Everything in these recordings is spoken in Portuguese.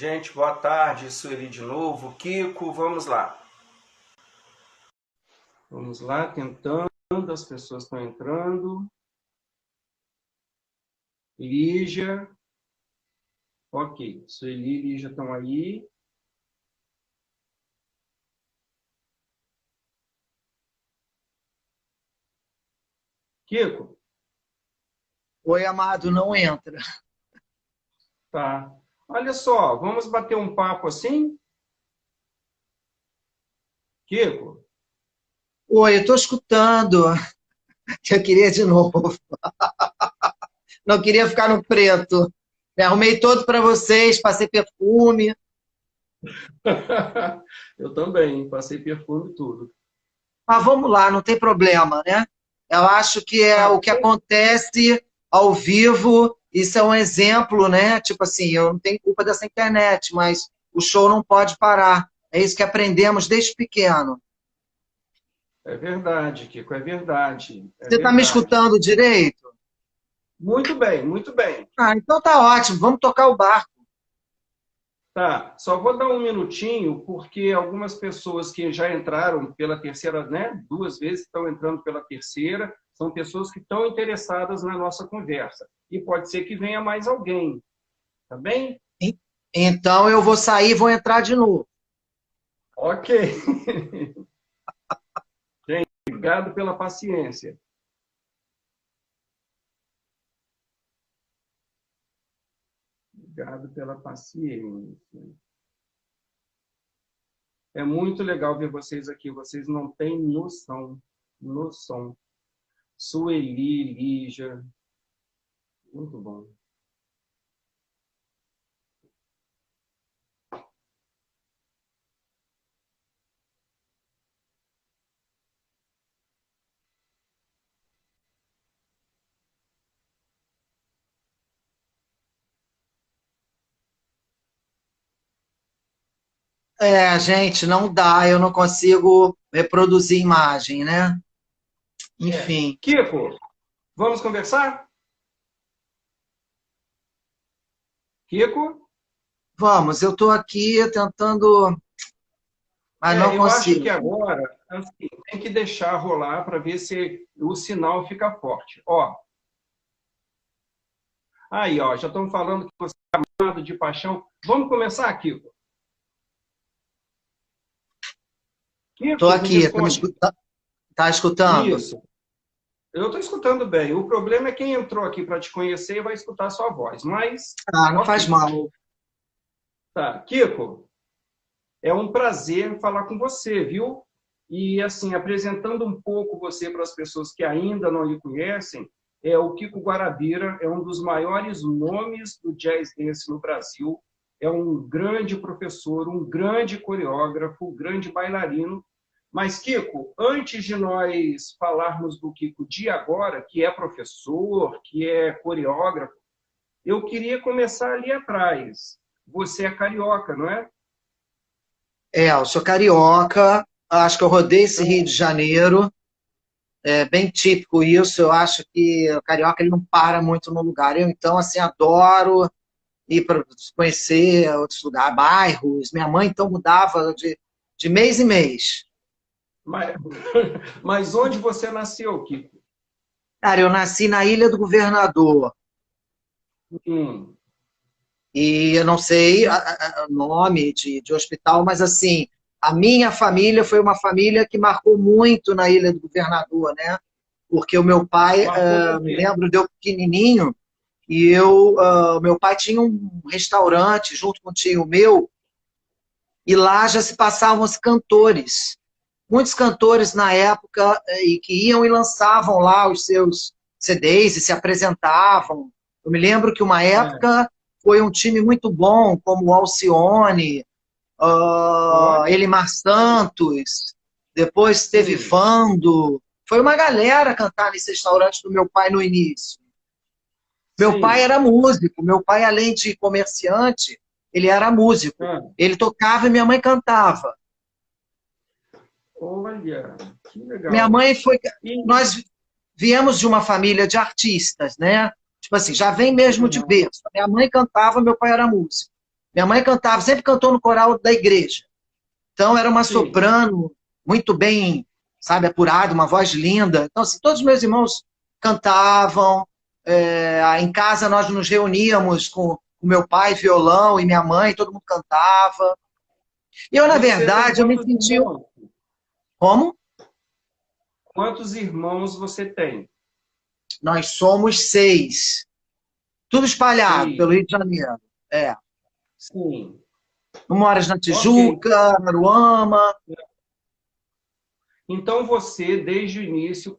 Gente, boa tarde, Sueli de novo. Kiko, vamos lá. Vamos lá, tentando, as pessoas estão entrando. Lígia. Ok, Sueli e Lígia estão aí. Kiko? Oi, amado, não entra. Tá. Olha só, vamos bater um papo assim? Kiko? Oi, eu estou escutando. Eu queria de novo. Não queria ficar no preto. Me arrumei todo para vocês, passei perfume. Eu também, passei perfume e tudo. Mas vamos lá, não tem problema, né? Eu acho que é o que acontece ao vivo. Isso é um exemplo, né? Tipo assim, eu não tenho culpa dessa internet, mas o show não pode parar. É isso que aprendemos desde pequeno. É verdade, Kiko, é verdade. É Você está me verdade. escutando direito? Muito bem, muito bem. Ah, então tá ótimo, vamos tocar o barco. Tá, só vou dar um minutinho, porque algumas pessoas que já entraram pela terceira, né, 2 vezes estão entrando pela terceira, são pessoas que estão interessadas na nossa conversa. E pode ser que venha mais alguém, tá bem? Então eu vou sair e vou entrar de novo. Ok. Gente, obrigado pela paciência. Obrigado pela paciência. É muito legal ver vocês aqui, vocês não têm noção. Noção. Sueli, Lígia. Muito bom. É, gente, não dá, eu não consigo reproduzir imagem, né? Enfim, Kiko, vamos conversar? Kiko? vamos, eu estou aqui tentando, mas não Eu acho que consigo. agora assim, tem que deixar rolar para ver se o sinal fica forte. Ó, aí, ó, já estão falando que você é amado de paixão. Vamos começar, Kiko? Estou Kiko, me aqui, responde. tá escutando? Isso. Eu estou escutando bem. O problema é quem entrou aqui para te conhecer e vai escutar a sua voz. Mas, Ah, não faz ok. mal. Tá. Kiko, é um prazer falar com você, viu? E, assim, apresentando um pouco você para as pessoas que ainda não lhe conhecem, o Kiko Guarabira é um dos maiores nomes do jazz dance no Brasil, é um grande professor, um grande coreógrafo, um grande bailarino. Mas, Kiko, antes de nós falarmos do Kiko de agora, que é professor, que é coreógrafo, eu queria começar ali atrás. Você é carioca, não é? É, eu sou carioca, acho que eu rodei esse Rio de Janeiro, é bem típico isso, eu acho que o carioca ele não para muito no lugar. Eu, então, assim, adoro ir para conhecer outros lugares, bairros. Minha mãe, então, mudava de mês em mês. Mas, mas onde você nasceu, Kiko? Cara, eu nasci na Ilha do Governador. Hum. E eu não sei o nome de hospital, mas assim, a minha família foi uma família que marcou muito na Ilha do Governador, né? Porque o meu pai, Marcou por me quê? lembro de eu pequenininho, e meu pai tinha um restaurante junto com um tio meu, e lá já se passavam os cantores. Muitos cantores na época e que iam e lançavam lá os seus CDs e se apresentavam. Eu me lembro que uma É. época foi um time muito bom, como o Alcione, Olha, Elimar Santos, depois teve sim, Vando. Foi uma galera cantar nesse restaurante do meu pai no início. Meu pai sim. era músico, meu pai, além de comerciante, ele era músico. Ah, Ele tocava e minha mãe cantava. olha, que Minha legal. mãe foi. E, Nós viemos de uma família de artistas, né? Tipo assim, já vem mesmo de uhum, berço. Minha mãe cantava, meu pai era músico. Minha mãe cantava, sempre cantou no coral da igreja. Então, era uma Sim. soprano muito bem, sabe, apurada, uma voz linda. Então, assim, todos os meus irmãos cantavam. Em casa, nós nos reuníamos com o meu pai, violão, e minha mãe, todo mundo cantava. E eu, na Você tem verdade, eu me quantos senti... irmãos? Como? Quantos irmãos você tem? Nós somos 6. Tudo espalhado pelo Seis. Rio de Janeiro. É. Sim. Um moras na Ok. Tijuca, Aruama. Então você, desde o início,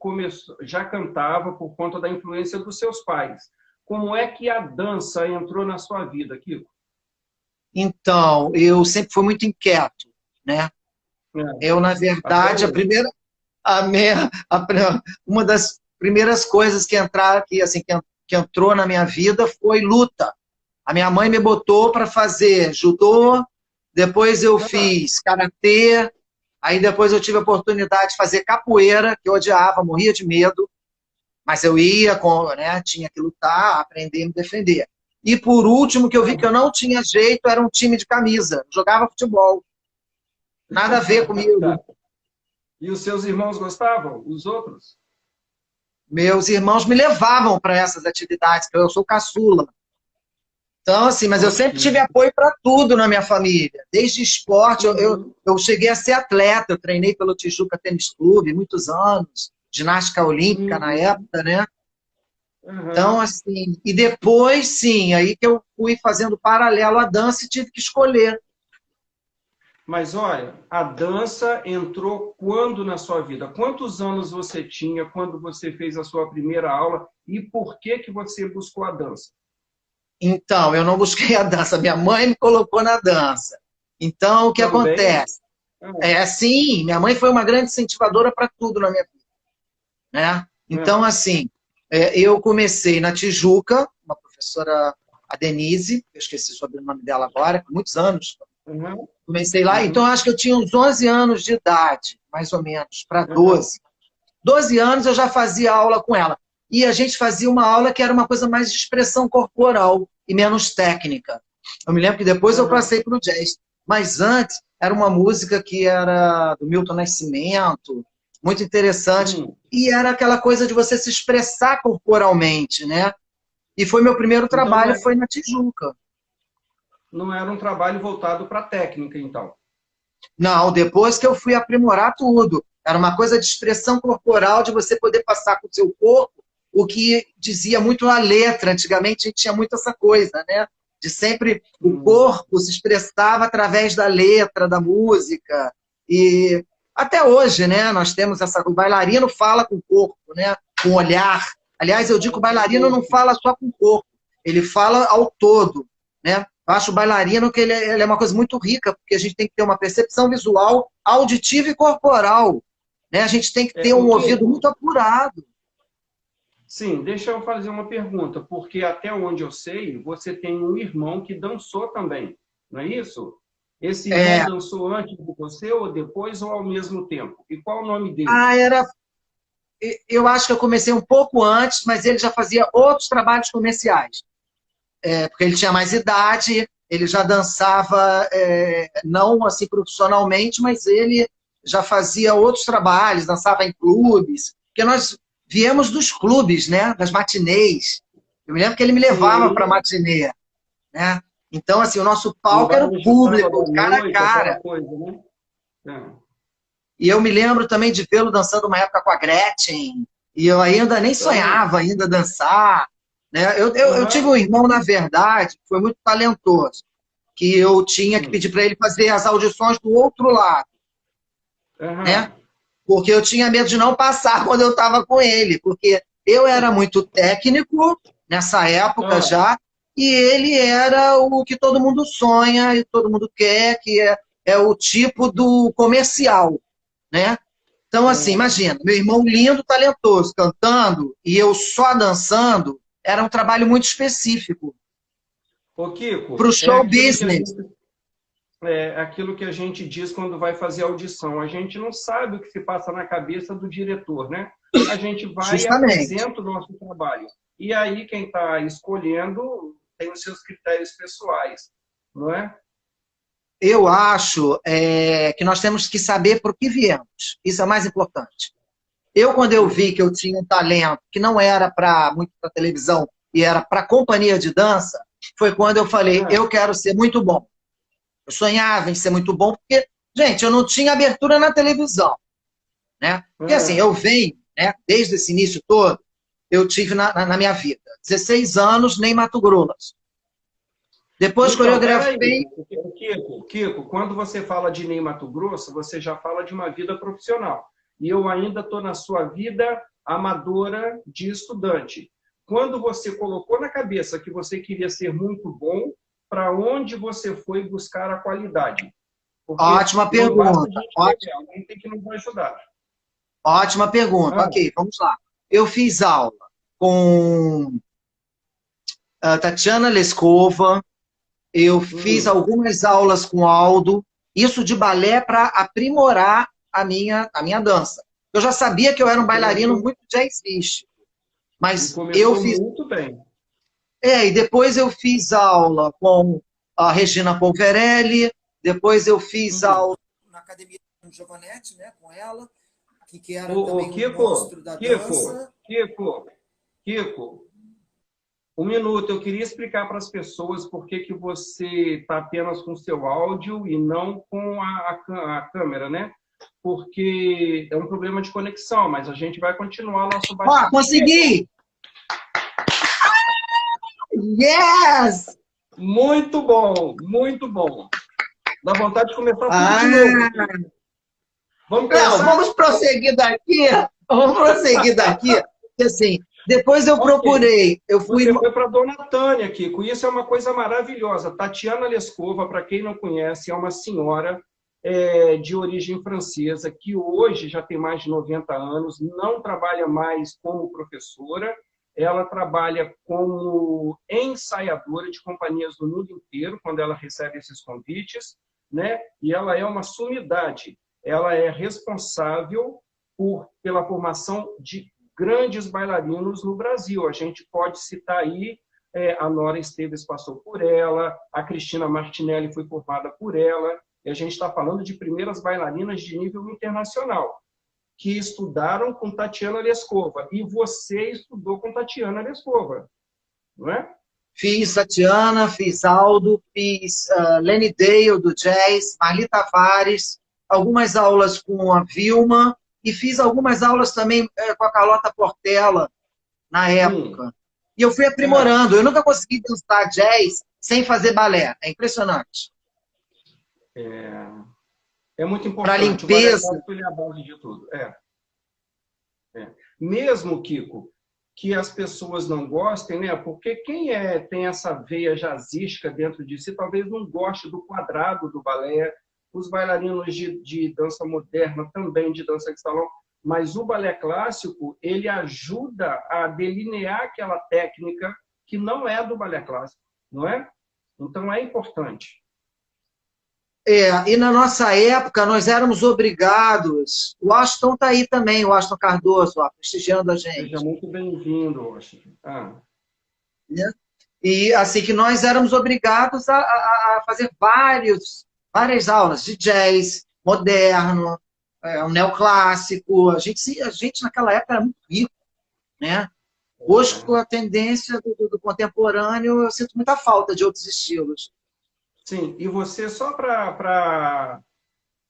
já cantava por conta da influência dos seus pais. Como é que a dança entrou na sua vida, Kiko? Então, eu sempre fui muito inquieto, né? É, Eu, na até verdade, hoje. uma das primeiras coisas que entraram aqui, assim, que entrou na minha vida foi luta. A minha mãe me botou para fazer judô, depois eu Ah, fiz karatê, aí depois eu tive a oportunidade de fazer capoeira, que eu odiava, morria de medo, mas eu ia, né, tinha que lutar, aprender a me defender. E por último, que eu vi que eu não tinha jeito, era um time de camisa, jogava futebol, nada a ver tá. comigo. E os seus irmãos gostavam? Os outros? Meus irmãos me levavam para essas atividades, porque eu sou caçula. Então, assim, mas eu Ok. sempre tive apoio para tudo na minha família. Desde esporte, Uhum, eu cheguei a ser atleta, eu treinei pelo Tijuca Tênis Clube muitos anos, ginástica olímpica na uhum, época, né? Então, uhum. assim, e depois, sim, aí que eu fui fazendo paralelo à dança e tive que escolher. Mas olha, a dança entrou quando na sua vida? Quantos anos você tinha quando você fez a sua primeira aula e por que que você buscou a dança? Então, eu não busquei a dança, minha mãe me colocou na dança. Então, o que Também? acontece? Ah, Sim, minha mãe foi uma grande incentivadora para tudo na minha vida, né? Então, ah, assim, eu comecei na Tijuca, uma professora, a Denise, eu esqueci o sobrenome dela agora, com muitos anos, uhum, comecei lá, então uhum, acho que eu tinha uns 11 anos de idade, mais ou menos, para uhum. 12. 12 anos eu já fazia aula com ela. E a gente fazia uma aula que era uma coisa mais de expressão corporal e menos técnica. Eu me lembro que depois eu Aham. passei para o jazz. Mas antes era uma música que era do Milton Nascimento, muito interessante. Hum. E era aquela coisa de você se expressar corporalmente, né? E foi meu primeiro Então trabalho, foi na Tijuca. não era um trabalho voltado para a técnica, então. Não, depois que eu fui aprimorar tudo. Era uma coisa de expressão corporal, de você poder passar com o seu corpo o que dizia muito a letra. Antigamente a gente tinha muito essa coisa, né? De sempre o Hum. corpo se expressava através da letra, da música. E até hoje, né? Nós temos essa. O bailarino fala com o corpo, né? Com o olhar. Aliás, eu digo que o bailarino não fala só com o corpo, ele fala ao todo, né? Eu acho o bailarino que ele é uma coisa muito rica, porque a gente tem que ter uma percepção visual, auditiva e corporal. Né? A gente tem que ter O um ouvido Kiko, muito apurado. sim, deixa eu fazer uma pergunta, porque até onde eu sei, você tem um irmão que dançou também, não é isso? Esse irmão É, dançou antes de você, ou depois, ou ao mesmo tempo? E qual o nome dele? ah, era, eu acho que eu comecei um pouco antes, mas ele já fazia outros trabalhos comerciais. Porque ele tinha mais idade, ele já dançava, não assim profissionalmente, mas ele já fazia outros trabalhos, dançava em clubes, porque nós viemos dos clubes, né, das matinês. Eu me lembro que ele me levava para Sim, matinê, né? Então, assim, o nosso no palco era o Varejo público, Sábado à cara a Noite, aquela cara. coisa, né? É. E eu me lembro também de vê-lo dançando uma época com a Gretchen, e eu ainda nem Ah, sonhava ainda dançar. Né? Eu tive um aham, irmão, na verdade, que foi muito talentoso, que eu tinha que sim, pedir para ele fazer as audições do outro lado, né? aham, Porque eu tinha medo de não passar quando eu estava com ele, porque eu era muito técnico nessa época ah, já, e ele era o que todo mundo sonha e todo mundo quer, que é o tipo do comercial, né? Então, assim, ah. imagina, meu irmão lindo, talentoso, cantando, e eu só dançando, era um trabalho muito específico Ô, para o Kiko, show business. é aquilo que a gente diz quando vai fazer audição. A gente não sabe o que se passa na cabeça do diretor, né? A gente vai e Justamente. apresenta o nosso trabalho. E aí quem está escolhendo tem os seus critérios pessoais. não é? Eu acho que nós temos que saber para o que viemos. Isso é o mais importante. Quando eu vi que eu tinha um talento que não era muito para televisão e era para companhia de dança, foi quando eu falei, eu quero ser muito bom. Eu sonhava em ser muito bom, porque, gente, eu não tinha abertura na televisão. Né? Porque assim, eu venho, né, desde esse início todo, eu tive na minha vida 16 anos nem Mato Grosso. Depois então, coreografei... Kiko, quando você fala de Ney Mato Grosso, você já fala de uma vida profissional. E eu ainda estou na sua vida amadora de estudante. Quando você colocou na cabeça que você queria ser muito bom, para onde você foi buscar a qualidade? Porque ótima pergunta. Alguém tem que nos ajudar. Ótima pergunta. Ok, vamos lá. Eu fiz aula com Tatiana Lescova, eu fiz algumas aulas com Aldo, isso de balé para aprimorar a minha dança. Eu já sabia que eu era um bailarino muito jazzístico, mas eu fiz... muito bem. E depois eu fiz aula com a Regina Polverelli, depois eu fiz aula na Academia Giovanetti, né, com ela, que era também um monstro da dança. Kiko, um minuto, eu queria explicar para as pessoas por que você está apenas com o seu áudio e não com a câmera, né? Porque é um problema de conexão, mas a gente vai continuar nosso bate-papo. Consegui! Yes! Muito bom, muito bom. Dá vontade de começar tudo de novo. Vamos prosseguir daqui. Vamos prosseguir daqui. Porque, assim, depois eu procurei. Você foi para Dona Tânia, Kiko. Isso é uma coisa maravilhosa. Tatiana Lescova, para quem não conhece, é uma senhora de origem francesa, que hoje já tem mais de 90 anos, não trabalha mais como professora, ela trabalha como ensaiadora de companhias do mundo inteiro, quando ela recebe esses convites, né? E ela é uma sumidade. Ela é responsável pela formação de grandes bailarinos no Brasil. A gente pode citar aí, a Nora Esteves passou por ela, a Cristina Martinelli foi formada por ela, e a gente está falando de primeiras bailarinas de nível internacional, que estudaram com Tatiana Lescova. E você estudou com Tatiana Lescova, não é? Fiz Tatiana, fiz Aldo, fiz Lenny Dale, do jazz, Marli Tavares, algumas aulas com a Vilma, e fiz algumas aulas também com a Carlota Portela, na época. E eu fui aprimorando. Eu nunca consegui dançar jazz sem fazer balé. É impressionante. É muito importante. Para limpeza. O balé é a base de tudo. Mesmo, Kiko, que as pessoas não gostem, né? Porque quem tem essa veia jazzística dentro de si, talvez não goste do quadrado do balé. Os bailarinos de dança moderna, também de dança de salão, mas o balé clássico, ele ajuda a delinear aquela técnica que não é do balé clássico, não é? Então, é importante. E na nossa época, nós éramos obrigados... O Washington está aí também, o Washington Cardoso, prestigiando a gente. Seja muito bem-vindo, Washington. E assim, que nós éramos obrigados a fazer várias aulas de jazz, moderno, um neoclássico. A gente naquela época era muito rico, né? Hoje, com a tendência do contemporâneo, eu sinto muita falta de outros estilos. Sim, e você, só para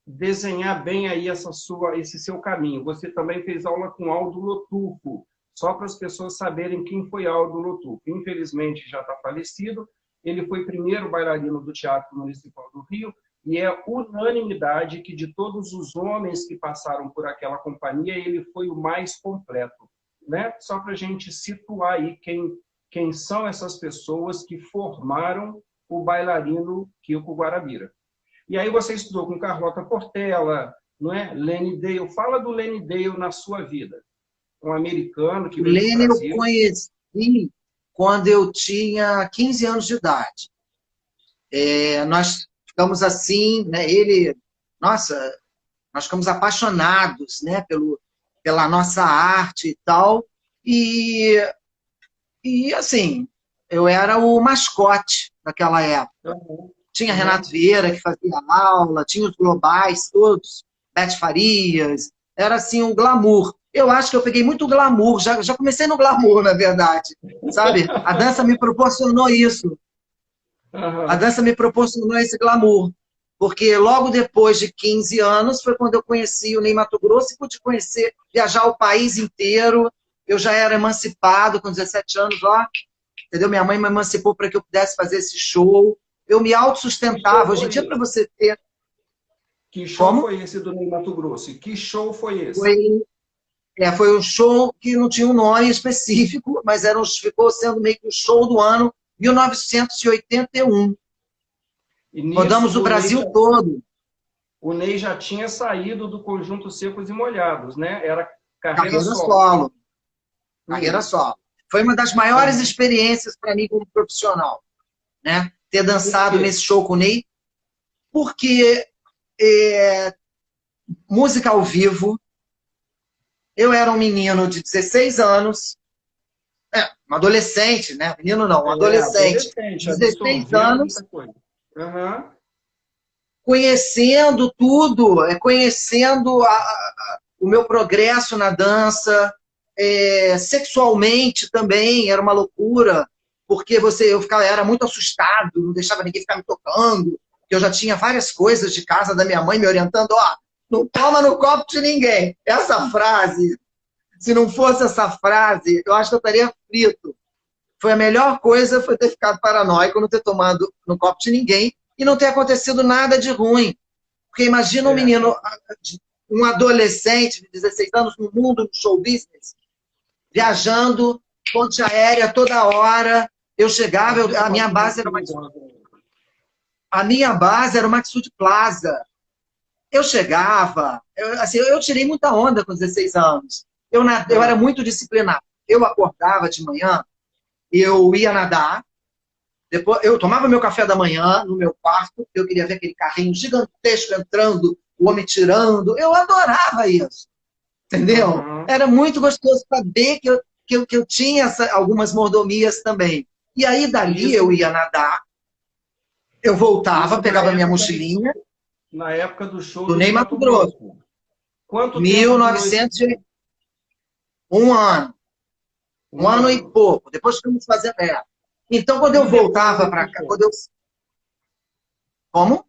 desenhar bem aí esse seu caminho, você também fez aula com Aldo Lotufo, só para as pessoas saberem quem foi Aldo Lotufo. Infelizmente, já está falecido. Ele foi primeiro bailarino do Teatro Municipal do Rio, e é unanimidade que, de todos os homens que passaram por aquela companhia, ele foi o mais completo, né? Só para a gente situar aí quem são essas pessoas que formaram o bailarino Kiko Guarabira. E aí você estudou com Carlota Portela, não é? Lenny Dale. Fala do Lenny Dale na sua vida. Um americano que veio do Brasil. Eu conheci quando eu tinha 15 anos de idade. Nós ficamos assim, né? Nós ficamos apaixonados, né? Pela nossa arte e tal. E assim, eu era o mascote daquela época. Tinha Renato Vieira, que fazia aula, tinha os globais todos, Beth Farias, era assim um glamour. Eu acho que eu peguei muito glamour, já comecei no glamour, na verdade, sabe? A dança me proporcionou isso. A Aham. dança me proporcionou esse glamour. Porque logo depois de 15 anos foi quando eu conheci o Ney Matogrosso e pude conhecer, viajar o país inteiro. Eu já era emancipado com 17 anos lá, entendeu? Minha mãe me emancipou para que eu pudesse fazer esse show. Eu me Que show autossustentava. Hoje em foi dia, para esse? você ter... Que show Como? foi esse do Ney Matogrosso? E que show foi esse? Foi, foi um show que não tinha um nome específico, mas ficou sendo meio que o show do ano 1981. E nisso Rodamos o Brasil todo. o Ney já tinha saído do conjunto Secos e Molhados, né? Era carreira Carreira solo. solo. Carreira Hum. solo. Foi uma das maiores Aham. experiências para mim como profissional, né? Ter Por dançado quê? nesse show com o Ney, porque é, música ao vivo, eu era um menino de 16 anos, um adolescente, né? Menino não, um adolescente, Adolescente, 16 absorvendo anos, muita coisa. Aham. conhecendo tudo, conhecendo o meu progresso na dança, sexualmente também, era uma loucura, porque eu era muito assustado, não deixava ninguém ficar me tocando, que eu já tinha várias coisas de casa da minha mãe me orientando, ó, não toma no copo de ninguém. Essa frase, se não fosse essa frase, eu acho que eu estaria frito. Foi a melhor coisa, foi ter ficado paranoico, não ter tomado no copo de ninguém e não ter acontecido nada de ruim. Porque imagina um É. menino, um adolescente de 16 anos no mundo do show business, viajando, ponte aérea toda hora. Eu chegava, A vida a minha pode ser base muito era perigosa. o Maxud Plaza. Eu chegava, assim, eu tirei muita onda com 16 anos. Eu era Ah, muito disciplinado. Eu acordava de manhã, eu ia nadar, depois eu tomava meu café da manhã no meu quarto, eu queria ver aquele carrinho gigantesco entrando, o homem tirando. Eu adorava isso, entendeu? aham. Era muito gostoso saber que eu tinha algumas mordomias também. E aí, dali, Isso, eu ia nadar, eu voltava, isso pegava minha mochilinha, na época do show do do Ney Ney Mato Mato Grosso, Grosso. Quanto tempo durou esse 1900, um ano. Um um ano e ano? pouco. Depois ficamos fazendo. Então, quando eu E depois voltava desse para cá, show? Como?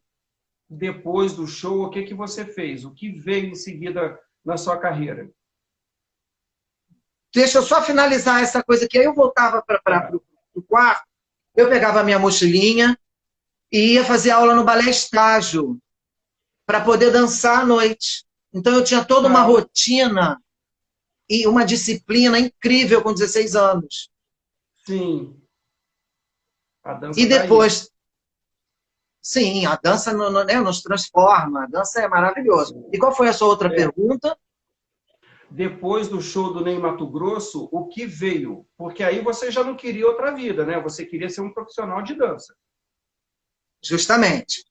Depois do show, o que que você fez? O que veio em seguida na sua carreira? Deixa eu só finalizar essa coisa aqui. Aí eu voltava para Tá. o quarto, eu pegava a minha mochilinha e ia fazer aula no balé estágio para poder dançar à noite. Então, eu tinha toda uma Tá. rotina e uma disciplina incrível com 16 anos. Sim, a dança E tá aí. depois, sim, a dança né, nos transforma, a dança é maravilhosa. E qual foi a sua outra É. pergunta? Depois do show do Ney Mato Grosso, o que veio? Porque aí você já não queria outra vida, né? Você queria ser um profissional de dança. Justamente.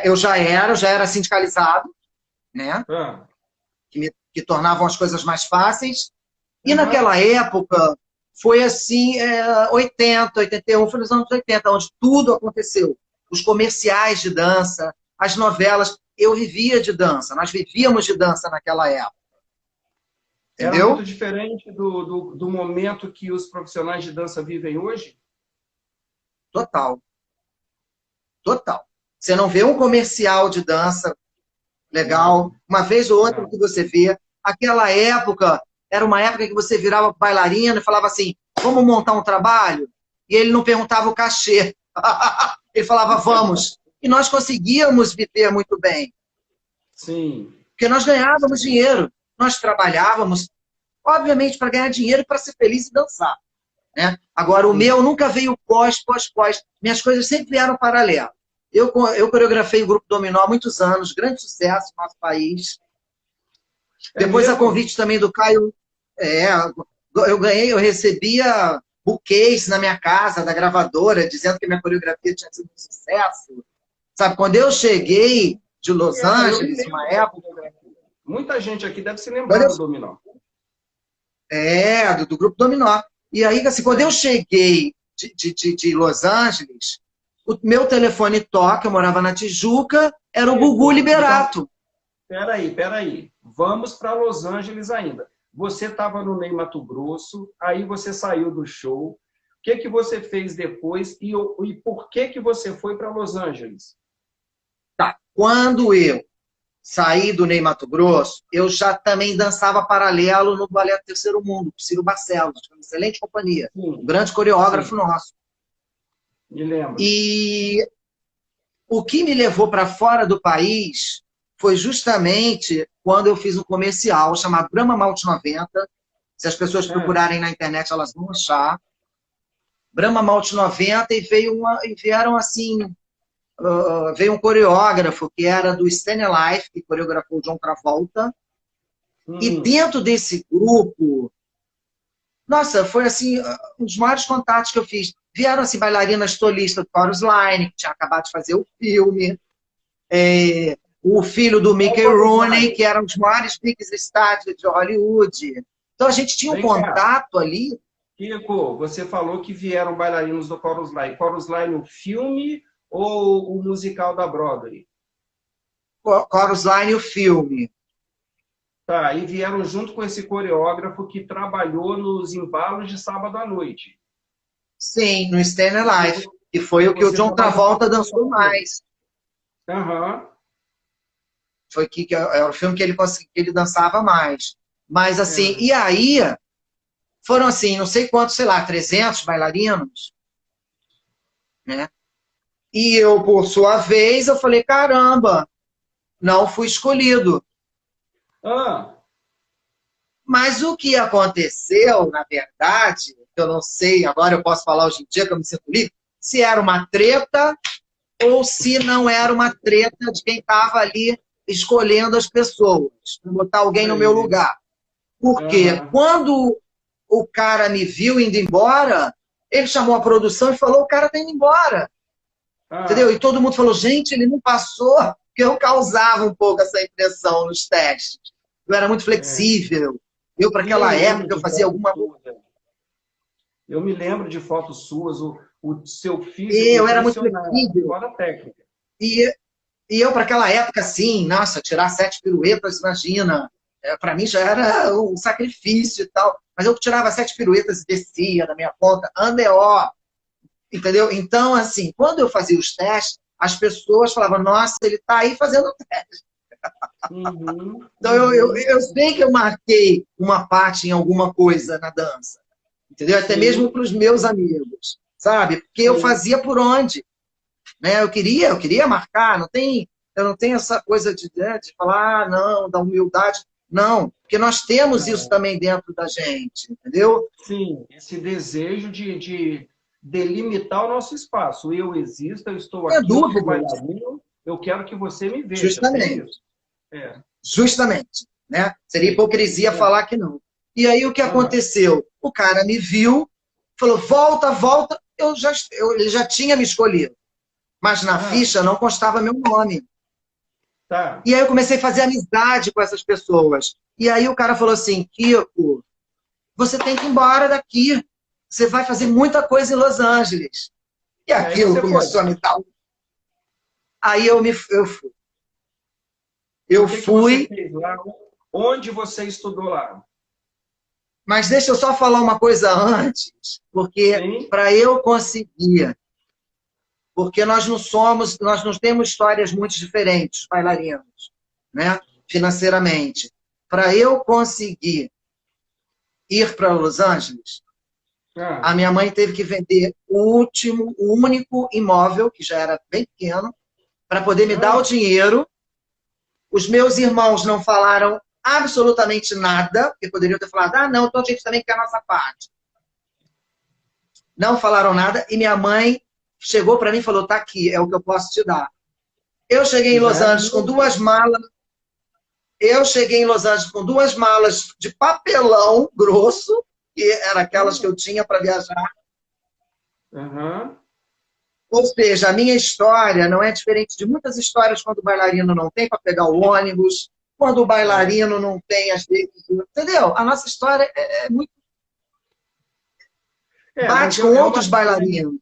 Eu já era sindicalizado, né? Ah, Que tornavam as coisas mais fáceis. E aham. naquela época, foi assim, 80, 81, foi nos anos 80, onde tudo aconteceu. Os comerciais de dança, as novelas. Eu vivia de dança, nós vivíamos de dança naquela época, Era muito entendeu? diferente do momento que os profissionais de dança vivem hoje? Total, total. Você não vê um comercial de dança legal, Não, uma vez ou outra não. que você vê. Aquela época, era uma época que você virava bailarina e falava assim, vamos montar um trabalho? E ele não perguntava o cachê. Ele falava, vamos. E nós conseguíamos viver muito bem, Sim, porque nós ganhávamos sim. dinheiro. Nós trabalhávamos, obviamente, para ganhar dinheiro e para ser feliz e dançar. Né? Agora, o Sim. meu nunca veio pós. Minhas coisas sempre vieram paralelo. Eu coreografei o Grupo Dominó há muitos anos, grande sucesso no nosso país. É Depois, a mesmo? convite também do Caio, é, eu recebia buquês na minha casa, da gravadora, dizendo que minha coreografia tinha sido um sucesso. Sabe, quando eu cheguei de Los Eu me Angeles, lembro uma dessa época, fotografia. Muita gente aqui deve se quando lembrar eu, do Dominó. do Grupo Dominó. E aí, assim, quando eu cheguei de Los Angeles, o meu telefone toca, eu morava na Tijuca, era o Gugu Liberato. Peraí. Vamos para Los Angeles ainda. Você estava no Ney Matogrosso, aí você saiu do show. O que você fez depois e por que você foi para Los Angeles? Tá. Quando eu saí do Ney Matogrosso, eu já também dançava paralelo no Balé do Terceiro Mundo, com Ciro Barcelos, uma excelente companhia, um grande coreógrafo nosso. Me lembro. E o que me levou para fora do país foi justamente quando eu fiz um comercial chamado Brahma Malte 90. Se as pessoas procurarem na internet, elas vão achar. Brahma Malte 90 e vieram assim... veio um coreógrafo que era do Stay Life, que coreografou o John Travolta. E dentro desse grupo, nossa, foi assim, um dos maiores contatos que eu fiz. Vieram assim, bailarinas solistas do Chorus Line, que tinha acabado de fazer o filme. O filho do Mickey Rooney, que era um dos maiores big stars de Hollywood. Então a gente tinha um contato ali. Kiko, você falou que vieram bailarinos do Chorus Line. Chorus Line, o filme ou o musical da Broadway? Chorus Line, o filme. Tá, e vieram junto com esse coreógrafo que trabalhou nos embalos de sábado à noite. Sim, no Stay Alive, que foi o que o John Travolta dançou mais. Foi que era o filme que ele dançava mais. Mas assim, e aí foram assim, não sei quantos, sei lá, 300 bailarinos, né? E eu, por sua vez, eu falei, caramba, não fui escolhido. Mas o que aconteceu, na verdade, eu não sei, agora eu posso falar hoje em dia que eu me sinto livre, se era uma treta ou se não era uma treta de quem estava ali escolhendo as pessoas, para botar alguém no meu lugar. Porque quando o cara me viu indo embora, ele chamou a produção e falou, o cara tá indo embora. Entendeu? E todo mundo falou, gente, ele não passou, porque eu causava um pouco essa impressão nos testes. Eu era muito flexível. Eu, para aquela época, eu fazia alguma coisa. Eu me lembro de fotos suas, o seu físico. Eu era muito flexível. Fora técnica. E eu, para aquela época, assim, nossa, tirar 7 piruetas, imagina. Para mim já era um sacrifício e tal. Mas eu tirava 7 piruetas e descia da minha ponta, andeó. Entendeu? Então, assim, quando eu fazia os testes, as pessoas falavam, nossa, ele está aí fazendo o teste. Então, eu sei que eu marquei uma parte em alguma coisa na dança. Entendeu? Até mesmo para os meus amigos, sabe? Porque eu fazia por onde. Né? Eu queria marcar, eu não tenho essa coisa de falar, não, da humildade. Não, porque nós temos isso também dentro da gente, entendeu? Sim, esse desejo de delimitar o nosso espaço. Eu existo, eu estou aqui, eu sou bailarino, eu quero que você me veja. Justamente. Justamente. Né? Seria hipocrisia falar que não. E aí o que aconteceu? O cara me viu, falou, volta, volta. Ele já tinha me escolhido. Mas na ficha não constava meu nome. E aí eu comecei a fazer amizade com essas pessoas. E aí o cara falou assim, Kiko, você tem que ir embora daqui. Você vai fazer muita coisa em Los Angeles. E aquilo começou a me dar. Aí eu fui. Eu fui. Você fez lá? Onde você estudou lá? Mas deixa eu só falar uma coisa antes, porque para eu conseguir, porque nós não temos histórias muito diferentes, bailarinos, né? Financeiramente. Para eu conseguir ir para Los Angeles, a minha mãe teve que vender o único imóvel, que já era bem pequeno, para poder me dar o dinheiro. Os meus irmãos não falaram absolutamente nada, porque poderiam ter falado, não, então a gente também quer a nossa parte. Não falaram nada, e minha mãe chegou para mim e falou, tá aqui, é o que eu posso te dar. Eu cheguei em Los Angeles com 2 malas. Eu cheguei em Los Angeles com 2 malas de papelão grosso, que eram aquelas que eu tinha para viajar. Ou seja, a minha história não é diferente de muitas histórias quando o bailarino não tem para pegar o ônibus, quando o bailarino não tem, às vezes... Entendeu? A nossa história é muito... Bate com outros bailarinos.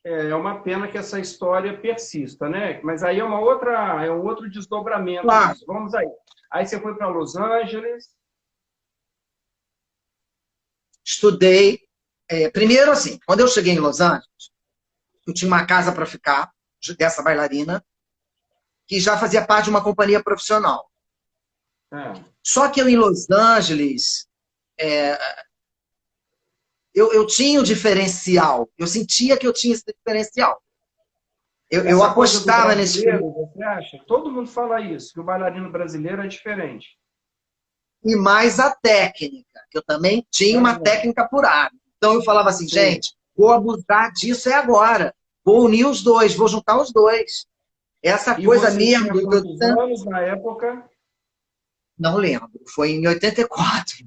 É uma pena que essa história persista, né? Mas aí é um outro desdobramento Claro, disso. Vamos aí. Aí você foi para Los Angeles. estudei. Primeiro, assim, quando eu cheguei em Los Angeles, eu tinha uma casa para ficar, dessa bailarina, que já fazia parte de uma companhia profissional. É. Só que eu, em Los Angeles, eu tinha o diferencial. Eu sentia que eu tinha esse diferencial. Eu Essa coisa do apostava nesse brasileiro, você acha? Todo mundo fala isso, que o bailarino brasileiro é diferente. e mais a técnica, que eu também tinha uma Ah, técnica apurada. Então eu falava assim, sim. gente, vou abusar disso agora. Vou unir os dois, vou juntar os dois. Essa E coisa você mesmo tinha quantos anos na época? não lembro, foi em 84.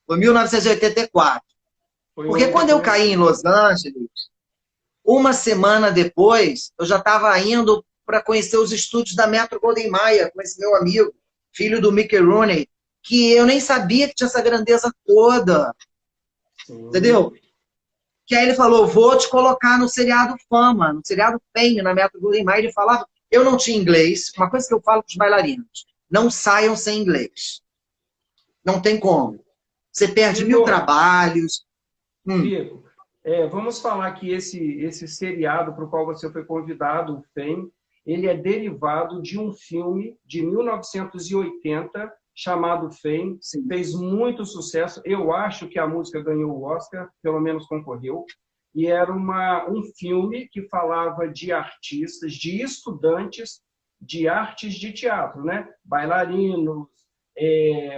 Foi 1984. Foi Porque quando eu caí em Los Angeles, uma semana depois, eu já estava indo para conhecer os estúdios da Metro Goldwyn Mayer, com esse meu amigo, filho do Mickey Rooney, que eu nem sabia que tinha essa grandeza toda, Sim. entendeu? Que aí ele falou, vou te colocar no seriado Fama, no seriado Fame, na Metro Goldwyn Mayer. Ele falava, eu não tinha inglês, uma coisa que eu falo para os bailarinos, não saiam sem inglês. Não tem como. Você perde 1000 Vitor, trabalhos. Vitor, vamos falar que esse seriado para o qual você foi convidado, o Fame, ele é derivado de um filme de 1980 chamado Fame, Sim. fez muito sucesso. Eu acho que a música ganhou o Oscar, pelo menos concorreu. E era um filme que falava de artistas, de estudantes de artes de teatro, né? Bailarinos,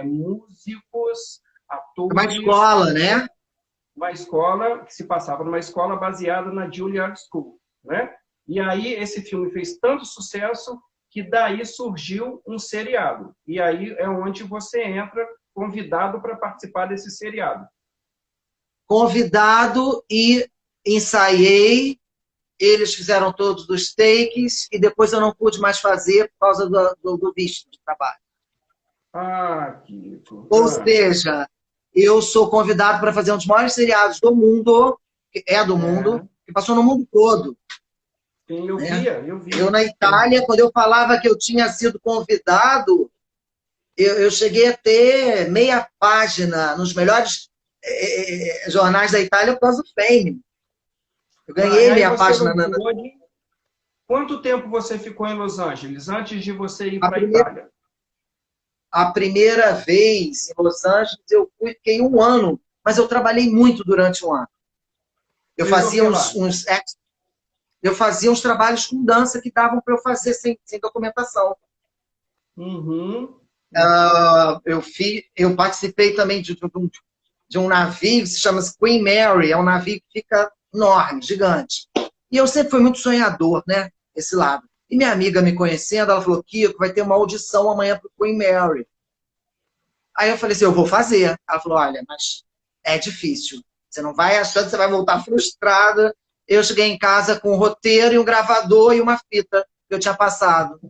músicos, Uma atores, escola, né? uma escola que se passava numa escola baseada na Juilliard School, né? E aí esse filme fez tanto sucesso que daí surgiu um seriado. E aí é onde você entra convidado para participar desse seriado. Convidado e ensaiei. Eles fizeram todos os takes e depois eu não pude mais fazer por causa do visto de trabalho. Ah, Kiko. Ou seja, eu sou convidado para fazer um dos maiores seriados do mundo, que é do mundo, que passou no mundo todo. Sim, Né? eu Eu, via. na Itália, quando eu falava que eu tinha sido convidado, eu cheguei a ter meia página nos melhores jornais da Itália por causa do Fame. Eu Tá, e ganhei aí meia você página. não pôde. Quanto tempo você ficou em Los Angeles antes de você ir A para a primeira, Itália? a primeira vez em Los Angeles, fiquei um ano, mas eu trabalhei muito durante um ano. Eu Fez o fazia que lá? eu fazia uns trabalhos com dança que davam para eu fazer sem documentação. Uhum. Eu participei também de um navio que se chama Queen Mary, é um navio que fica enorme, gigante. E eu sempre fui muito sonhador, né? Esse lado. E minha amiga me conhecendo, ela falou, Kiko, vai ter uma audição amanhã para o Queen Mary. Aí eu falei assim, eu vou fazer. Ela falou, olha, mas é difícil. Você não vai achando que você vai voltar frustrada. Eu cheguei em casa com um roteiro e um gravador e uma fita que eu tinha passado.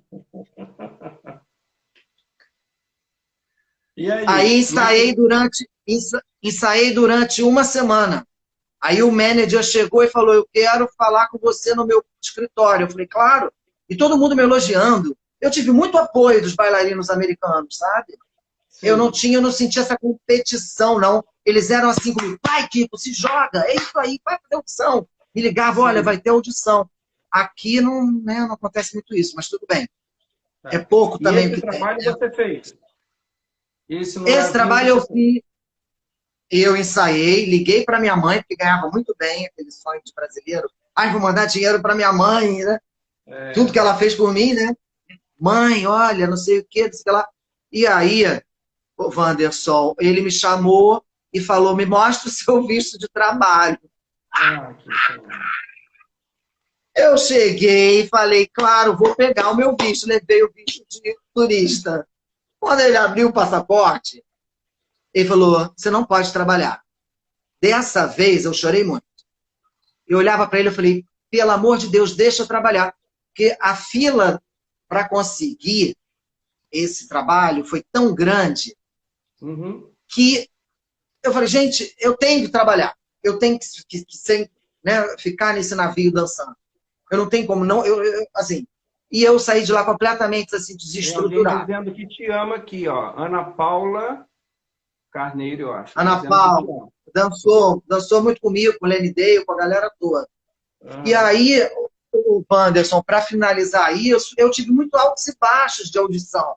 E aí? Aí ensaiei durante uma semana. Aí o manager chegou e falou, eu quero falar com você no meu escritório. Eu falei, claro. E todo mundo me elogiando. Eu tive muito apoio dos bailarinos americanos, sabe? Eu Sim. não sentia essa competição, não. Eles eram assim comigo, vai, Kiko, se joga, é isso aí, vai fazer audição. Me ligavam, olha, Sim. vai ter audição. Aqui não, né, não acontece muito isso, mas tudo bem. É Tá. pouco E também o esse que tem. trabalho Né? você fez? Esse no Esse navio trabalho você eu fez? fiz, eu ensaiei, liguei para minha mãe, porque ganhava muito bem, aquele sonho de brasileiro. Ai, vou mandar dinheiro para minha mãe, né? Tudo que ela fez por mim, né? Mãe, olha, não sei o quê, não sei o que lá. E aí, o Wanderson, ele me chamou e falou, me mostra o seu visto de trabalho. Ah, que bom. Eu cheguei e falei, claro, vou pegar o meu visto. Levei o visto de turista. Quando ele abriu o passaporte, ele falou, você não pode trabalhar. Dessa vez, eu chorei muito. Eu olhava para ele e falei, pelo amor de Deus, deixa eu trabalhar. Porque a fila para conseguir esse trabalho foi tão grande Uhum. que eu falei, gente, eu tenho que trabalhar. eu tenho que né, ficar nesse navio dançando. Eu não tenho como, não, assim, e eu saí de lá completamente assim, Tem alguém desestruturado. dizendo que te ama aqui, ó. Ana Paula Carneiro, eu acho. Ana Dizendo que te Paula ama. dançou muito comigo, com o Lenny Day, com a galera toda. E Aham, aí, o Wanderson, para finalizar isso, eu tive muito altos e baixos de audição.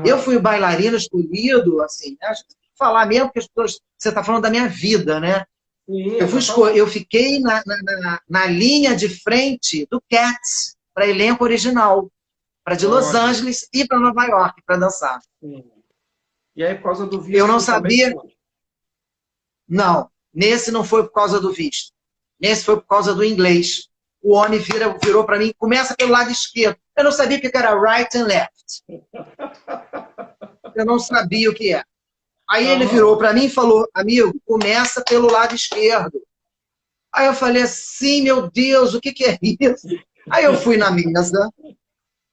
Eu aham. fui o bailarino escolhido, assim, né? Acho que tem que falar mesmo, porque as pessoas, você está falando da minha vida, né? Sim, é para Eu falar. fiquei na linha de frente do Cats, para elenco original, para de Los Olha, Angeles e para Nova York para dançar. sim. E aí, por causa do Eu não visto também sabia, foi. não, nesse não foi por causa do visto. Nesse foi por causa do inglês. O homem virou para mim, começa pelo lado esquerdo. Eu não sabia o que era right and left. Eu não sabia o que é. Aí ele virou Aham. para mim e falou, amigo, começa pelo lado esquerdo. Aí eu falei assim, meu Deus, o que é isso? Aí eu fui na mesa,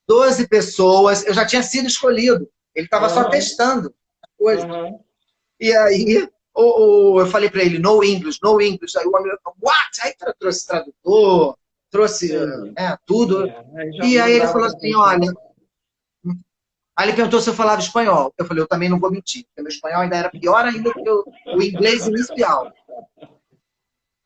12 pessoas, eu já tinha sido escolhido. Ele estava só Aham. testando a coisa. Aham. E aí eu falei para ele, no English, no English. Aí o amigo falou, what? Aí trouxe tradutor, trouxe Sim. tudo. É, aí já E aí não ele dava falou para assim, olha, continuar. aí ele perguntou se eu falava espanhol. Eu falei, eu também não vou mentir, porque meu espanhol ainda era pior ainda do que o inglês inicial.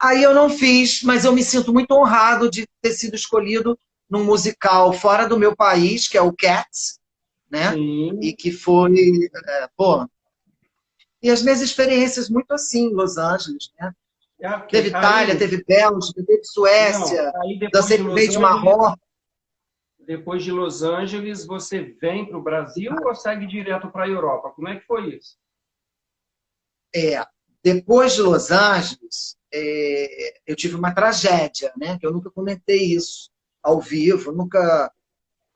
Aí eu não fiz, mas eu me sinto muito honrado de ter sido escolhido num musical fora do meu país, que é o Cats, né? E Sim. que foi, pô, e as minhas experiências muito assim, em Los Angeles, né? É, Teve ok. Itália, Aí, teve Bélgica, teve não, Suécia, aí dancei pro rei de Marrocos. Depois de Los Angeles, você vem para o Brasil ou segue direto para a Europa? Como é que foi isso? É, depois de Los Angeles, eu tive uma tragédia, né? Que eu nunca comentei isso ao vivo, nunca.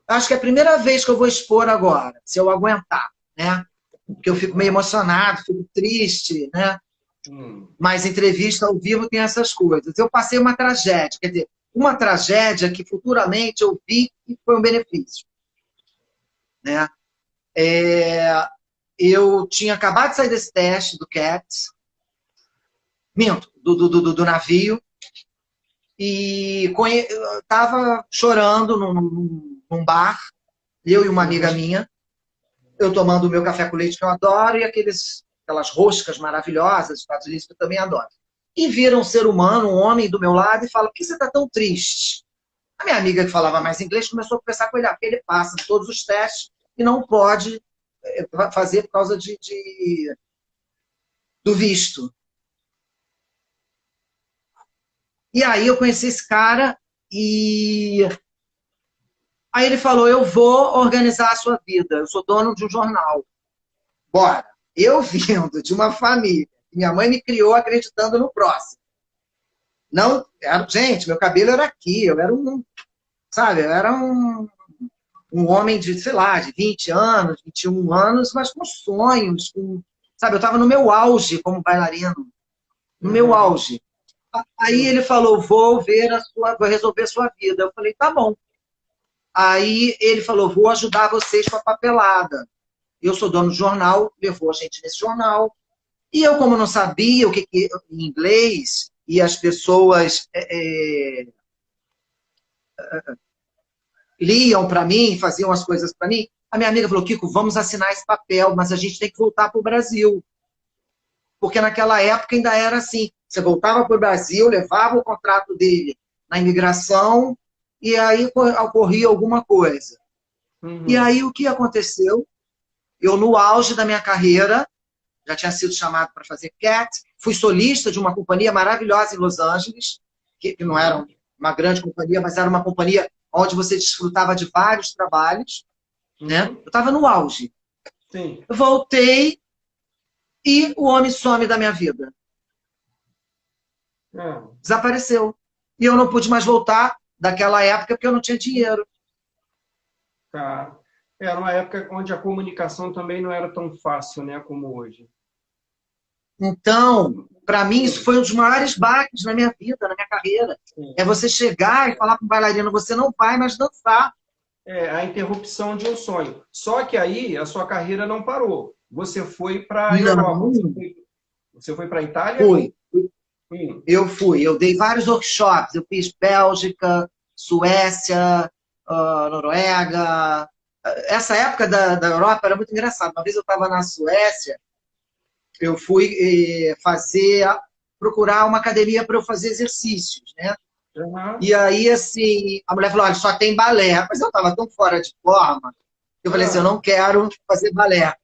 Acho que é a primeira vez que eu vou expor agora, se eu aguentar, né? Porque eu fico meio Ah, emocionado, fico triste, né? hum, Mas entrevista ao vivo tem essas coisas. Eu passei uma tragédia, quer dizer, uma tragédia que futuramente eu vi que foi um benefício, né? É, eu tinha acabado de sair desse teste do CATS, minto, do navio, e estava chorando num bar, eu e uma amiga uhum. minha, eu tomando o meu café com leite que eu adoro, e aquelas roscas maravilhosas dos Estados Unidos que eu também adoro. E vira um ser humano, um homem do meu lado, e fala, por que você está tão triste? A minha amiga que falava mais inglês começou a conversar com ele, porque ele passa em todos os testes e não pode fazer por causa do visto. E aí eu conheci esse cara e aí ele falou, eu vou organizar a sua vida, eu sou dono de um jornal. Bora. Eu vindo de uma família, minha mãe me criou acreditando no próximo. Não, gente, meu cabelo era aqui, eu era sabe, eu era um homem de, sei lá, de 20 anos, 21 anos, mas com sonhos, sabe, eu estava no meu auge como bailarino, no meu Uhum. auge. Aí Sim. ele falou, vou resolver a sua vida. Eu falei, tá bom. Aí ele falou, vou ajudar vocês com a papelada. Eu sou dono do jornal, levou a gente nesse jornal. E eu, como não sabia o que em inglês, e as pessoas liam para mim, faziam as coisas para mim, a minha amiga falou, Kiko, vamos assinar esse papel, mas a gente tem que voltar para o Brasil. Porque naquela época ainda era assim, você voltava para o Brasil, levava o contrato dele na imigração, e aí ocorria alguma coisa. E Uhum. aí o que aconteceu? Eu, no auge da minha carreira, já tinha sido chamado para fazer CAT, fui solista de uma companhia maravilhosa em Los Angeles, que não era Uhum. uma grande companhia, mas era uma companhia onde você desfrutava de vários trabalhos, né? Uhum. Eu estava no auge. Sim. Eu voltei e o homem some da minha vida. É, Desapareceu. E eu não pude mais voltar daquela época porque eu não tinha dinheiro. tá. Era uma época onde a comunicação também não era tão fácil, né, como hoje. Então, para mim, isso Sim, foi um dos maiores baques na minha vida, na minha carreira. É sim. você chegar e falar para um bailarino, você não vai mais dançar. É a interrupção de um sonho. Só que aí a sua carreira não parou. Você foi para a Europa. Não, Você foi para a Itália? fui. eu dei vários workshops, eu fiz Bélgica, Suécia, Noruega. Essa época da Europa era muito engraçada. Uma vez eu estava na Suécia, eu fui procurar uma academia para eu fazer exercícios, né? Uhum. E aí, assim, a mulher falou, olha, só tem balé. Mas eu estava tão fora de forma, eu falei assim, eu não quero fazer balé.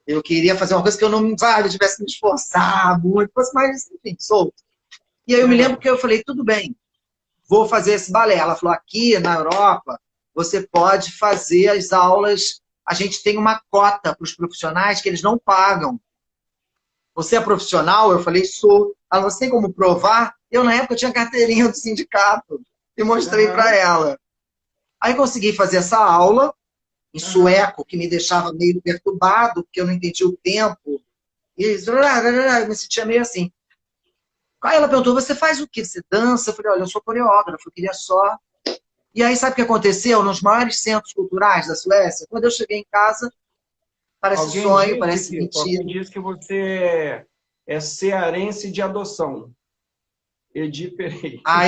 Eu queria fazer uma coisa que eu não tivesse que me esforçar muito, fosse mais, enfim, solto. E aí eu me lembro que eu falei, tudo bem, vou fazer esse balé. Ela falou, aqui na Europa, você pode fazer as aulas, a gente tem uma cota para os profissionais que eles não pagam. Você é profissional? Eu falei, sou. Ela falou, você tem como provar? Eu, na época, tinha carteirinha do sindicato e mostrei para ela. Aí consegui fazer essa aula em sueco, que me deixava meio perturbado, porque eu não entendia o tempo. E eu me sentia meio assim. Aí ela perguntou, você faz o quê? Você dança? Eu falei, olha, eu sou coreógrafo, eu queria só... E aí, sabe o que aconteceu? Nos maiores centros culturais da Suécia, quando eu cheguei em casa, parece sonho, parece mentira. Alguém diz que você é cearense de adoção. Edi Pereira. Ah,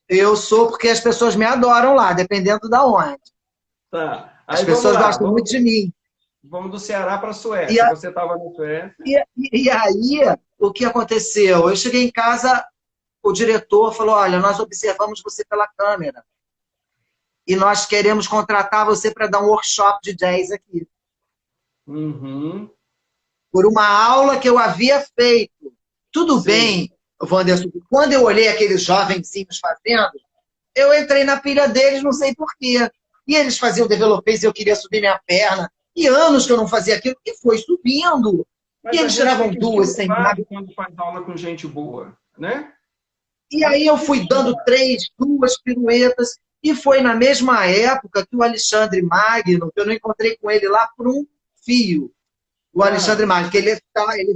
eu sou porque as pessoas me adoram lá, dependendo da onde. Tá. As pessoas gostam muito de mim. Vamos do Ceará para a Suécia. Você estava na Suécia. E aí, o que aconteceu? Eu cheguei em casa, o diretor falou, olha, nós observamos você pela câmera. E nós queremos contratar você para dar um workshop de jazz aqui. Uhum. Por uma aula que eu havia feito. Tudo bem, Wanderson, quando eu olhei aqueles jovenzinhos fazendo, eu entrei na pilha deles, não sei porquê. E eles faziam developers e eu queria subir minha perna. E anos que eu não fazia aquilo, e foi subindo. Mas e eles tiravam duas sem nada. Quando faz aula com gente boa, né? E aí eu fui dando duas piruetas, e foi na mesma época que o Alexandre Magno, que eu não encontrei com ele lá por um fio. O Alexandre Magno, que ele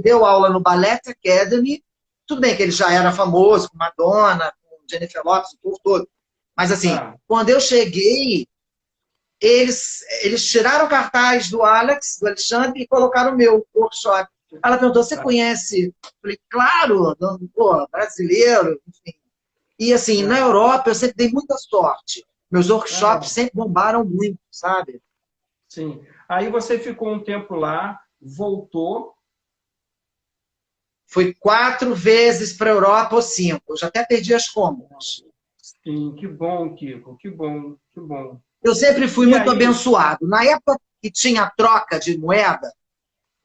deu aula no Ballet Academy, tudo bem que ele já era famoso, com Madonna, com Jennifer Lopez, o povo todo. Mas assim, quando eu cheguei, eles tiraram o cartaz do Alex, do Alexandre, e colocaram o meu workshop. Ela perguntou, você conhece? Eu falei, claro, pô, brasileiro, enfim. E assim, na Europa eu sempre dei muita sorte. Meus workshops sempre bombaram muito, sabe? Sim. Aí você ficou um tempo lá, voltou. Fui 4 vezes para a Europa ou 5. Eu já até perdi as contas. Sim, que bom, Kiko, que bom, que bom. Eu sempre fui muito abençoado. Na época que tinha troca de moeda,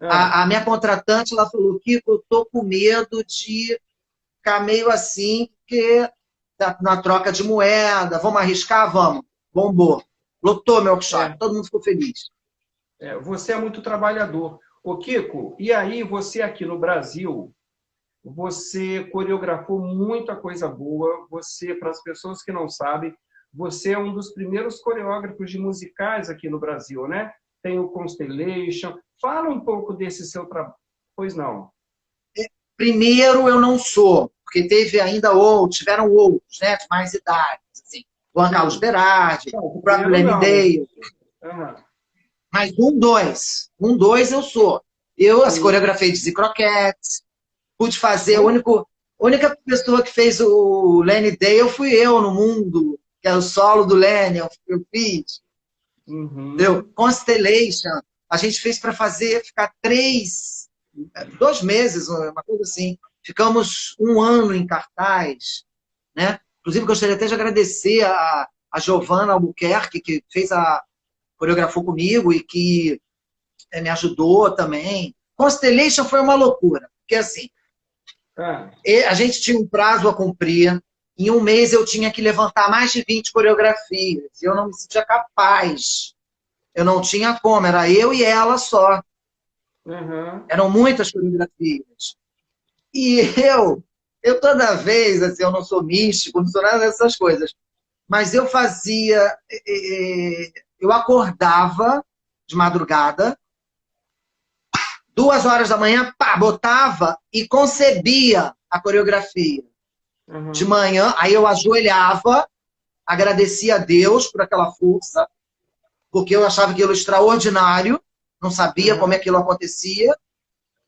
a minha contratante ela falou, Kiko, eu tô com medo de ficar meio assim, porque na troca de moeda, vamos arriscar? Vamos. Bombou. Lotou meu workshop, todo mundo ficou feliz. Você é muito trabalhador. Ô, Kiko, e aí você aqui no Brasil, você coreografou muita coisa boa. Você, para as pessoas que não sabem, você é um dos primeiros coreógrafos de musicais aqui no Brasil, né? Tem o Constellation. Fala um pouco desse seu trabalho. Pois não. Primeiro, eu não sou, porque tiveram outros, né, de mais idade, assim, o Juan Carlos Berardi, o próprio Lenny Day. Mas um, dois eu sou. Eu as coreografei de Croquettes, pude fazer, a única pessoa que fez o Lenny Day fui eu no mundo, que é o solo do Lenny, eu fiz. Entendeu? Constellation, a gente fez para ficar 2 meses, uma coisa assim. Ficamos 1 ano em cartaz, né? Inclusive, gostaria até de agradecer a Giovanna Albuquerque, que coreografou comigo e que me ajudou também. Constellation foi uma loucura, porque assim, a gente tinha um prazo a cumprir, em 1 mês eu tinha que levantar mais de 20 coreografias, eu não me sentia capaz, eu não tinha como, era eu e ela só. Eram muitas coreografias. E eu toda vez, assim, eu não sou místico, não sou nada dessas coisas, mas eu fazia, eu acordava de madrugada, 2 horas da manhã, botava e concebia a coreografia. De manhã, aí eu ajoelhava, agradecia a Deus por aquela força, porque eu achava aquilo extraordinário, não sabia como aquilo acontecia.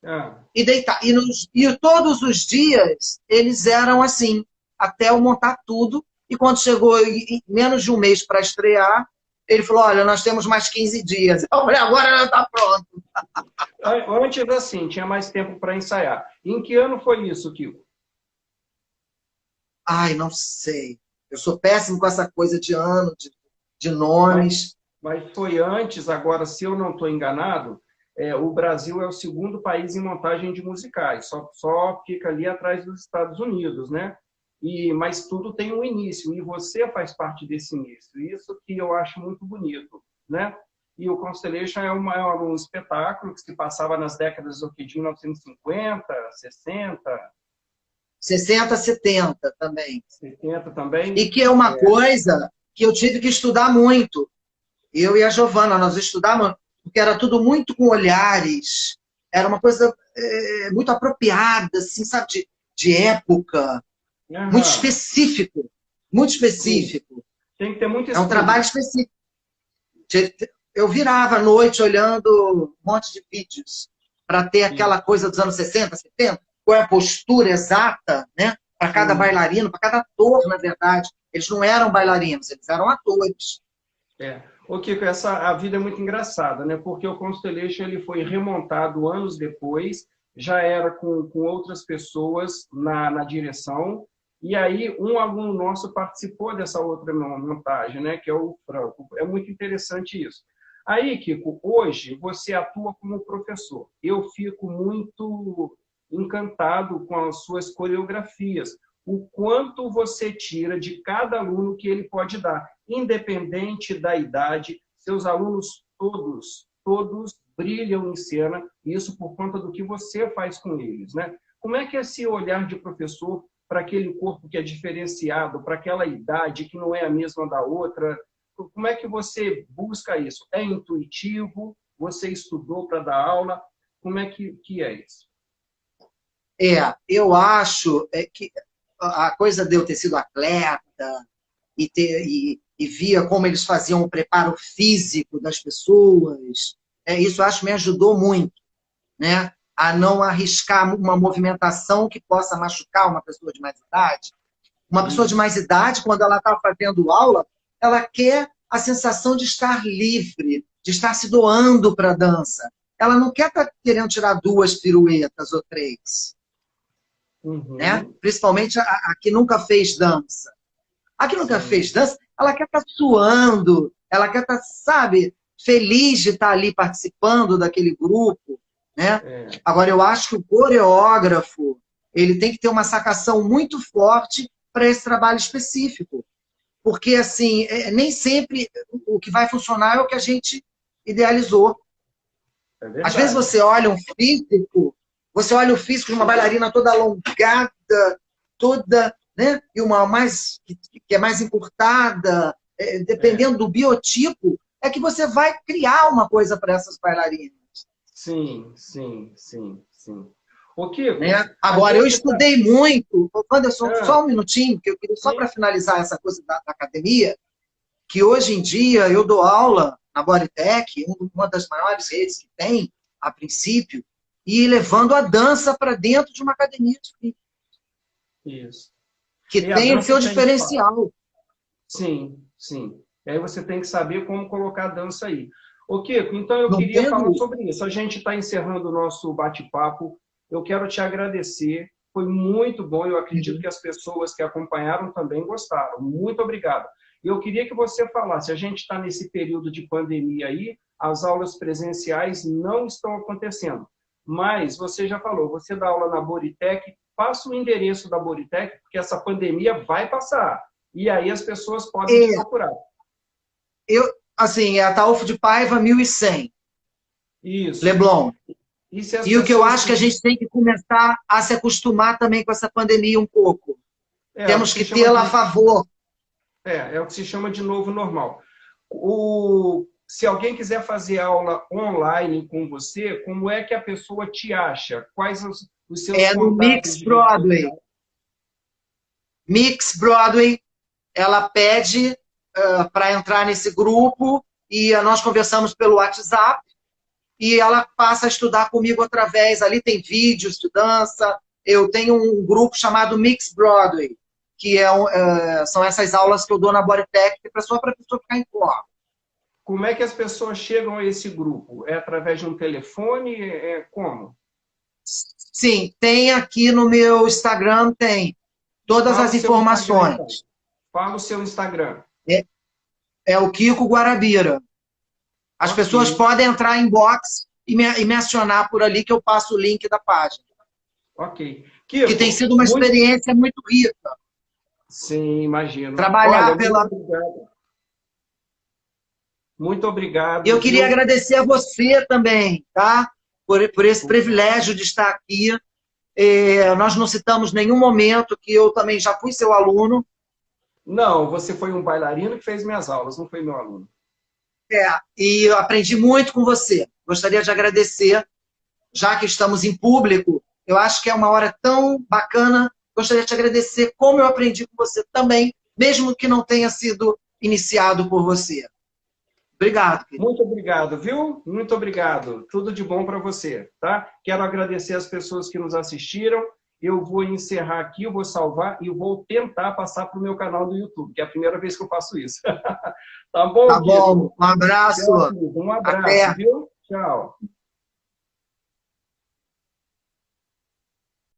Ah, e deitar. E todos os dias eles eram assim, até eu montar tudo. E quando chegou em menos de um mês para estrear, ele falou: olha, nós temos mais 15 dias. Eu falei: agora já está pronto. antes, assim, tinha mais tempo para ensaiar. Em que ano foi isso, Kiko? Ai, não sei. Eu sou péssimo com essa coisa de ano, de Mas, nomes. mas foi antes, agora, se eu não estou enganado, o Brasil é o segundo país em montagem de musicais, só fica ali atrás dos Estados Unidos, né? Mas tudo tem um início, e você faz parte desse início. Isso que eu acho muito bonito, né? E o Constellation é um espetáculo que se passava nas décadas de 1950, 60, 60, 70 também. 70 também. E que é uma coisa que eu tive que estudar muito. Eu e a Giovana, nós estudávamos, porque era tudo muito com olhares, era uma coisa muito apropriada, assim, sabe, de época, muito Aham, específico, muito sim. específico. Tem que ter muito É um trabalho estudo. específico. Eu virava à noite olhando um monte de vídeos para ter aquela coisa dos anos 60, 70, qual é a postura exata, né? Para cada Sim. bailarino, para cada ator, na verdade. Eles não eram bailarinos, eles eram atores. Ô, Kiko, a vida é muito engraçada, né? Porque o Constellation ele foi remontado anos depois, já era com outras pessoas na direção, e aí um aluno nosso participou dessa outra montagem, né? Que é o Franco. É muito interessante isso. Aí, Kiko, hoje você atua como professor. Eu fico muito encantado com as suas coreografias, o quanto você tira de cada aluno que ele pode dar, independente da idade, seus alunos todos brilham em cena, isso por conta do que você faz com eles, né? Como é que é esse olhar de professor para aquele corpo que é diferenciado, para aquela idade que não é a mesma da outra? Como é que você busca isso? É intuitivo? Você estudou para dar aula? Como é que é isso? Eu acho que a coisa de eu ter sido atleta e via como eles faziam o preparo físico das pessoas, isso eu acho que me ajudou muito, né? A não arriscar uma movimentação que possa machucar uma pessoa de mais idade. Uma pessoa de Isso. mais idade, quando ela está fazendo aula, ela quer a sensação de estar livre, de estar se doando para a dança. Ela não quer estar querendo tirar 2 piruetas ou 3, né? Uhum. Principalmente a que nunca fez dança. A que nunca Sim. fez dança, ela quer estar suando, ela quer estar, sabe, feliz de estar ali participando daquele grupo, né? É. Agora, eu acho que o coreógrafo, ele tem que ter uma sacação muito forte para esse trabalho específico. Porque, assim, nem sempre o que vai funcionar é o que a gente idealizou. É Às vezes verdade. você olha o físico de uma bailarina toda alongada, toda, né? E uma mais que é mais encurtada, É. dependendo do biotipo, é que você vai criar uma coisa para essas bailarinas. Sim, sim, sim, sim. Ô, Né? Kiko, a Agora, eu gente está. estudei muito, Anderson, Ah, só um minutinho, que eu queria só para sim, finalizar essa coisa da academia, que hoje em dia eu dou aula na Bodytech, uma das maiores redes que tem, a princípio, e levando a dança para dentro de uma academia isso. que E a tem o dança seu tem espaço. diferencial. Sim, sim. E aí você tem que saber como colocar a dança aí. Ô, Kiko, então eu Não queria tem falar dúvida. sobre isso. A gente está encerrando o nosso bate-papo. Eu quero te agradecer. Foi muito bom. Eu acredito que as pessoas que acompanharam também gostaram. Muito obrigado. Eu queria que você falasse. A gente está nesse período de pandemia aí, as aulas presenciais não estão acontecendo. Mas você já falou, você dá aula na Boritec, passa o endereço da Boritec, porque essa pandemia vai passar. E aí as pessoas podem te É, procurar. eu, assim, é a Ataúfo de Paiva 1100, Isso. Leblon. E se as E o que eu pessoas acho que a quiserem. gente tem que começar a se acostumar também com essa pandemia um pouco. É o que Temos se que chama tê-la a de, favor. é o que se chama de novo normal. Se alguém quiser fazer aula online com você, como é que a pessoa te acha? Quais os seus É no contatos Mix de rede social? Broadway. Mix Broadway, ela pede para entrar nesse grupo e nós conversamos pelo WhatsApp e ela passa a estudar comigo através, ali tem vídeos de dança, eu tenho um grupo chamado Mix Broadway, que são essas aulas que eu dou na Bodytech, só para a pessoa ficar em forma. Como é que as pessoas chegam a esse grupo? É através de um telefone? Como? Sim, tem aqui no meu Instagram, tem todas as informações. Então. Fala o seu Instagram. É o Kiko Guarabira. As pessoas podem entrar em box e me acionar por ali, que eu passo o link da página. Ok. Kiko, que tem sido uma experiência muito rica. Sim, imagino. Trabalhar Olha, pela... Muito obrigado. Eu queria agradecer a você também, tá? Por esse privilégio de estar aqui. Nós não citamos nenhum momento que eu também já fui seu aluno. Não, você foi um bailarino que fez minhas aulas, não foi meu aluno. E eu aprendi muito com você. Gostaria de agradecer, já que estamos em público, eu acho que é uma hora tão bacana. Gostaria de te agradecer como eu aprendi com você também, mesmo que não tenha sido iniciado por você. Obrigado, querido. Muito obrigado, viu? Muito obrigado. Tudo de bom para você, tá? Quero agradecer as pessoas que nos assistiram. Eu vou encerrar aqui, eu vou salvar e eu vou tentar passar para o meu canal do YouTube, que é a primeira vez que eu faço isso. Tá bom, Tá Kiko? bom. Um abraço. Um abraço, Até. viu? Tchau.